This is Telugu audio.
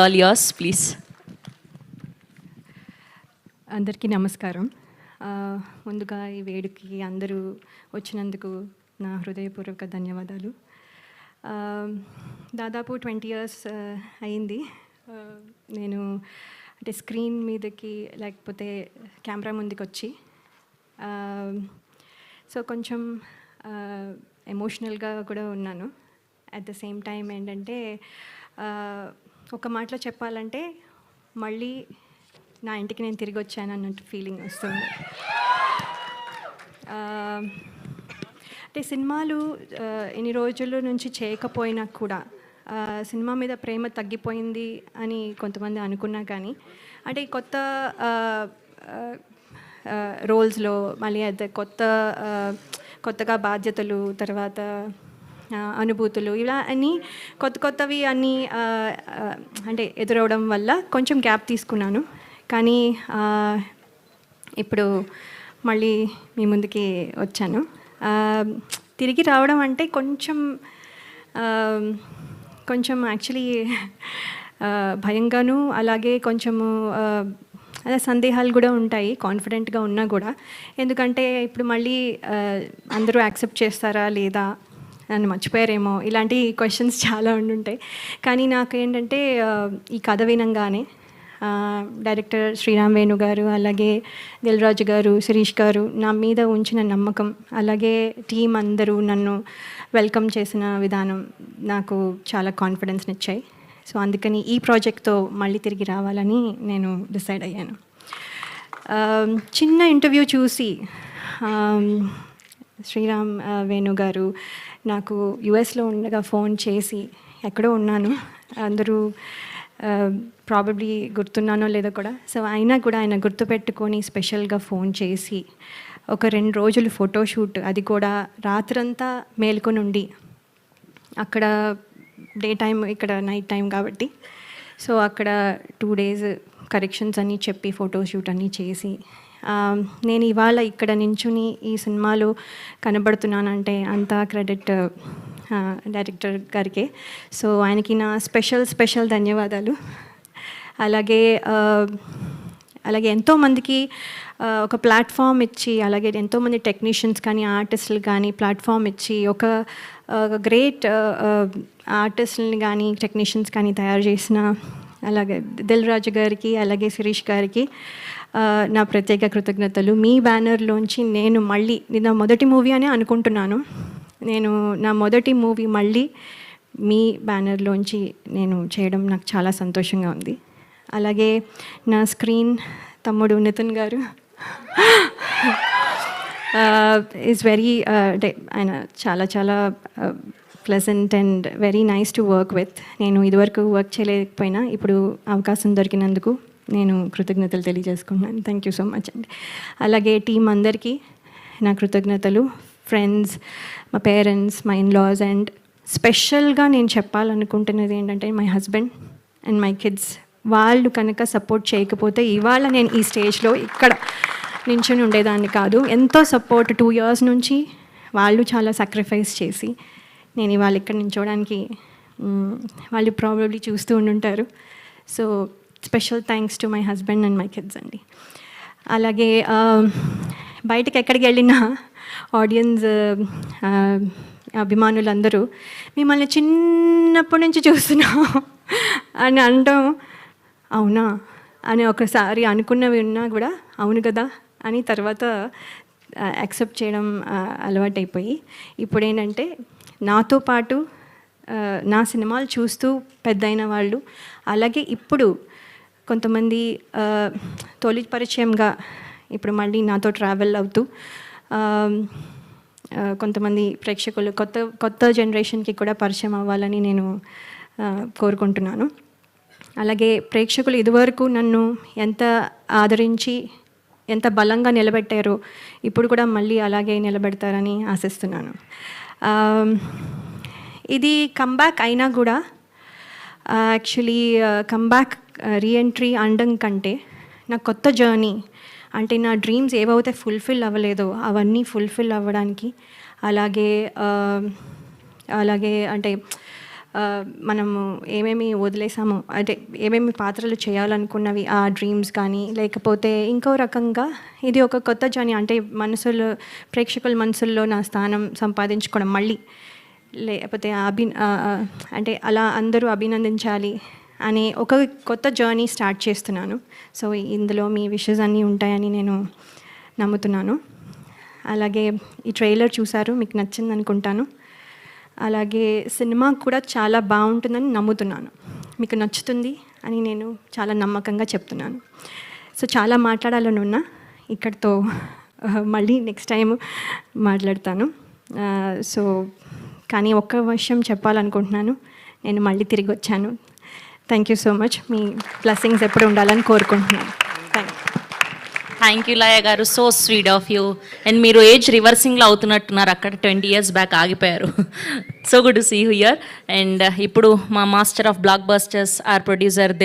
All yours, please. అందరికీ నమస్కారం. ముందుగా ఈ వేడుకి అందరూ వచ్చినందుకు నా హృదయపూర్వక ధన్యవాదాలు. దాదాపు 20 years అయింది నేను అంటే స్క్రీన్ మీదకి లేకపోతే కెమెరా ముందుకు వచ్చి. సో కొంచెం ఎమోషనల్గా కూడా ఉన్నాను. అట్ ద సేమ్ టైం ఏంటంటే ఒక మాటలో చెప్పాలంటే మళ్ళీ నా ఇంటికి నేను తిరిగి వచ్చాను అన్నట్టు ఫీలింగ్ వస్తుంది. అంటే సినిమాలు ఎన్ని రోజుల నుంచి చేయకపోయినా కూడా సినిమా మీద ప్రేమ తగ్గిపోయింది అని కొంతమంది అనుకున్నా కానీ అంటే కొత్త రోల్స్లో మళ్ళీ అదే కొత్తగా బాధ్యతలు, తర్వాత అనుభూతులు, ఇలా అన్నీ కొత్తవి అన్నీ అంటే ఎదురవడం వల్ల కొంచెం గ్యాప్ తీసుకున్నాను. కానీ ఇప్పుడు మళ్ళీ మీ ముందుకి వచ్చాను. తిరిగి రావడం అంటే కొంచెం యాక్చువల్లీ భయంగాను, అలాగే కొంచెము అదే సందేహాలు కూడా ఉంటాయి కాన్ఫిడెంట్గా ఉన్నా కూడా. ఎందుకంటే ఇప్పుడు మళ్ళీ అందరూ యాక్సెప్ట్ చేస్తారా లేదా, నన్ను మర్చిపోయారేమో, ఇలాంటి క్వశ్చన్స్ చాలా ఉండుంటాయి. కానీ నాకేంటంటే ఈ కథ వినంగానే డైరెక్టర్ శ్రీరామ్ వేణు గారు, అలాగే దిల్ రాజు గారు, శిరీష్ గారు నా మీద ఉంచిన నమ్మకం, అలాగే టీం అందరూ నన్ను వెల్కమ్ చేసిన విధానం నాకు చాలా కాన్ఫిడెన్స్ని ఇచ్చాయి. సో అందుకని ఈ ప్రాజెక్ట్తో మళ్ళీ తిరిగి రావాలని నేను డిసైడ్ అయ్యాను. చిన్న ఇంటర్వ్యూ చూసి శ్రీరామ్ వేణు గారు నాకు యుఎస్లో ఉండగా ఫోన్ చేసి, ఎక్కడో ఉన్నాను, అందరూ ప్రాబబ్లీ గుర్తున్నానో లేదో కూడా, సో అయినా కూడా ఆయన గుర్తుపెట్టుకొని స్పెషల్గా ఫోన్ చేసి ఒక 2 రోజులు ఫోటోషూట్, అది కూడా రాత్రంతా మేల్కొని ఉండి, అక్కడ డే టైం ఇక్కడ నైట్ టైం కాబట్టి, సో అక్కడ 2 days కరెక్షన్స్ అన్నీ చెప్పి ఫోటోషూట్ అన్నీ చేసి నేను ఇవాళ ఇక్కడ నించుని ఈ సినిమాలో కనబడుతున్నానంటే అంతా క్రెడిట్ డైరెక్టర్ గారికే. సో ఆయనకి నా స్పెషల్ ధన్యవాదాలు. అలాగే ఎంతోమందికి ఒక ప్లాట్ఫామ్ ఇచ్చి, అలాగే ఎంతోమంది టెక్నీషియన్స్ కానీ ఆర్టిస్టులు కానీ ప్లాట్ఫామ్ ఇచ్చి ఒక గ్రేట్ ఆర్టిస్టులని కానీ టెక్నీషియన్స్ కానీ తయారు చేసిన అలాగే దిల్ రాజు గారికి, అలాగే శిరీష్ గారికి నా ప్రత్యేక కృతజ్ఞతలు. మీ బ్యానర్లోంచి నేను మళ్ళీ, నా మొదటి మూవీ అనే అనుకుంటున్నాను, నా మొదటి మూవీ మళ్ళీ మీ బ్యానర్లోంచి నేను చేయడం నాకు చాలా సంతోషంగా ఉంది. అలాగే నా స్క్రీన్ తమ్ముడు నితిన్ గారు ఈజ్ వెరీ అంటే ఆయన చాలా pleasant and very nice to work with. నేను ఇదివరకు వర్క్ చేయలేకపోయినా ఇప్పుడు అవకాశం దొరికినందుకు నేను కృతజ్ఞతలు తెలియజేసుకుంటున్నాను. థ్యాంక్ యూ సో మచ్ అండి. అలాగే టీం అందరికీ నా కృతజ్ఞతలు, ఫ్రెండ్స్, మా పేరెంట్స్, మై ఇన్లాస్, అండ్ స్పెషల్గా నేను చెప్పాలనుకుంటున్నది ఏంటంటే my husband and my kids. వాళ్ళు కనుక సపోర్ట్ చేయకపోతే ఇవాళ నేను ఈ స్టేజ్లో ఇక్కడ నించుని ఉండేదాన్ని కాదు. ఎంతో సపోర్ట్ 2 years నుంచి వాళ్ళు చాలా సాక్రిఫైస్ చేసి నేను ఇవాళ ఇక్కడ నించోడానికి వాళ్ళు ప్రాబబ్లీ చూస్తూ ఉండుంటారు. So special thanks to my husband and my kids అండి. అలాగే బయటకు ఎక్కడికి వెళ్ళినా ఆడియన్స్, అభిమానులందరూ మిమ్మల్ని చిన్నప్పటి నుంచి చూస్తున్నాం అని అనడం, అవునా అని ఒకసారి అనుకున్నవి ఉన్నా కూడా అవును కదా అని తర్వాత యాక్సెప్ట్ చేయడం అలవాటైపోయి, ఇప్పుడు ఏంటంటే నాతో పాటు నా సినిమాలు చూస్తూ పెద్దయిన వాళ్ళు, అలాగే ఇప్పుడు కొంతమంది తొలి పరిచయంగా ఇప్పుడు మళ్ళీ నాతో ట్రావెల్ అవుతూ కొంతమంది ప్రేక్షకులు కొత్త జనరేషన్కి కూడా పరిచయం అవ్వాలని నేను కోరుకుంటున్నాను. అలాగే ప్రేక్షకులు ఇదివరకు నన్ను ఎంత ఆదరించి ఎంత బలంగా నిలబెట్టారో ఇప్పుడు కూడా మళ్ళీ అలాగే నిలబెడతారని ఆశిస్తున్నాను. ఇది కమ్బ్యాక్ అయినా కూడా యాక్చువల్లీ కమ్బ్యాక్ రీఎంట్రీ అనడం కంటే నా కొత్త జర్నీ, అంటే నా డ్రీమ్స్ ఏవైతే ఫుల్ఫిల్ అవ్వలేదో అవన్నీ ఫుల్ఫిల్ అవ్వడానికి, అలాగే అంటే మనము ఏమేమి వదిలేసామో, అంటే ఏమేమి పాత్రలు చేయాలనుకున్నవి ఆ డ్రీమ్స్ కానీ, లేకపోతే ఇంకో రకంగా ఇది ఒక కొత్త జర్నీ, అంటే ప్రేక్షకుల మనసుల్లో నా స్థానం సంపాదించుకోవడం మళ్ళీ, లేకపోతే అంటే అలా అందరూ అభినందించాలి అనే ఒక కొత్త జర్నీ స్టార్ట్ చేస్తున్నాను. సో ఇందులో మీ విషెస్ అన్నీ ఉంటాయని నేను నమ్ముతున్నాను. అలాగే ఈ ట్రైలర్ చూసారు, మీకు నచ్చింది అనుకుంటాను. అలాగే సినిమా కూడా చాలా బాగుంటుందని నమ్ముతున్నాను, మీకు నచ్చుతుంది అని నేను చాలా నమ్మకంగా చెప్తున్నాను. సో చాలా మాట్లాడాలని ఉన్నా, ఇక్కడితో మళ్ళీ నెక్స్ట్ టైం మాట్లాడతాను. సో కానీ ఒక్క విషయం చెప్పాలనుకుంటున్నాను, నేను మళ్ళీ తిరిగి వచ్చాను. Thank you so much. మీ బ్లెస్సింగ్స్ ఎప్పుడు ఉండాలని కోరుకుంటున్నాను. థ్యాంక్ యూ లయ గారు, so sweet of you. And మీరు ఏజ్ రివర్సింగ్లో అవుతున్నట్టున్నారు, అక్కడ 20 years బ్యాక్ ఆగిపోయారు. So good to see you here. And ఇప్పుడు మా master of blockbusters, our producer Dil